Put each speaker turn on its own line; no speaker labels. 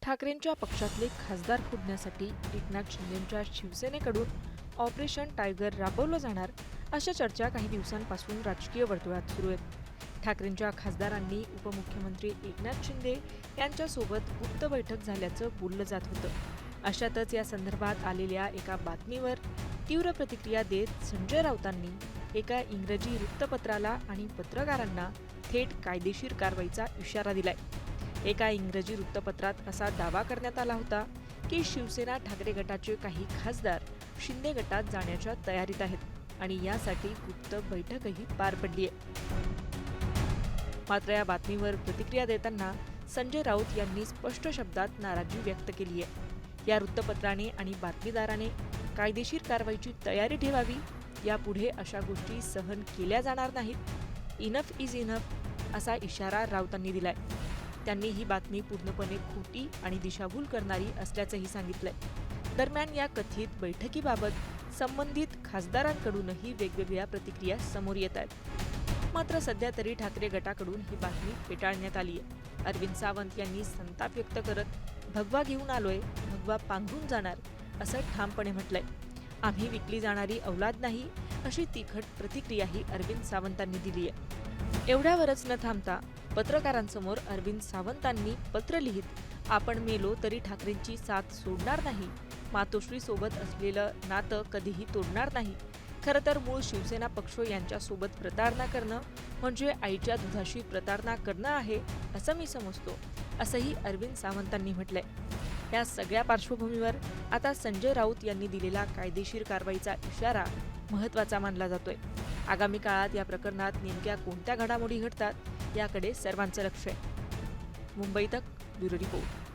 ठाकरेंच्या पक्षातले खासदार फोडण्यासाठी एकनाथ शिंदेंच्या शिवसेनेकडून ऑपरेशन टायगर राबवलं जाणार अशा चर्चा काही दिवसांपासून राजकीय वर्तुळात सुरू आहेत। ठाकरेंच्या खासदारांनी उपमुख्यमंत्री एकनाथ शिंदे यांच्यासोबत गुप्त बैठक झाल्याचं बोललं जात होतं। अशातच या संदर्भात आलेल्या एका बातमीवर तीव्र प्रतिक्रिया देत संजय राऊतांनी एका इंग्रजी वृत्तपत्राला आणि पत्रकारांना थेट कायदेशीर कारवाईचा इशारा दिलाय। एका इंग्रजी वृत्तपत्रात असा दावा करण्यात आला होता की शिवसेना ठाकरे गटाचे काही खासदार शिंदे गटात जाण्याच्या तयारीत आहेत आणि यासाठी गुप्त बैठकही पार पडली आहे। मात्र या बातमीवर प्रतिक्रिया देताना संजय राऊत यांनी स्पष्ट शब्दात नाराजी व्यक्त केली आहे। या वृत्तपत्राने आणि बातमीदाराने कायदेशीर कारवाईची तयारी ठेवावी, यापुढे अशा गोष्टी सहन केल्या जाणार नाहीत। इनफ इज इनफ असा इशारा राऊतांनी दिलाय। त्यांनी ही बातमी पूर्णपणे खोटी आणि दिशाभूल करणारी असल्याचंही सांगितलंय। दरम्यान या कथित बैठकीबाबत संबंधित खासदारांकडूनही वेगवेगळ्या प्रतिक्रिया समोर येत आहेत। मात्र सध्या तरी ठाकरे गटाकडून ही बातमी फेटाळण्यात आली आहे। अरविंद सावंत यांनी संताप व्यक्त करत भगवा घेऊन आलोय, भगवा पांघरून जाणार असं ठामपणे म्हटलंय। आम्ही विकली जाणारी औलाद नाही अशी तिखट प्रतिक्रियाही अरविंद सावंतांनी दिली आहे। एवढ्यावरच न थांबता पत्रकारांसमोर अरविंद सावंतांनी पत्र लिहित आपण मेलो तरी ठाकरेंची साथ सोडणार नाही, मातोश्री सोबत असलेलं नातं कधीही तोडणार नाही। खरं तर मूळ शिवसेना पक्ष यांच्यासोबत प्रतारणा करणं म्हणजे आईच्या दुधाशी प्रतारणा करणं आहे असं मी समजतो, असंही अरविंद सावंतांनी म्हटलंय। या सगळ्या पार्श्वभूमीवर आता संजय राऊत यांनी दिलेला कायदेशीर कारवाईचा इशारा महत्त्वाचा मानला जातोय। आगामी काळात या प्रकरणात नेमक्या कोणत्या घडामोडी घडतात याकडे सर्वांचं लक्ष आहे। मुंबई तक ब्युरो रिपोर्ट।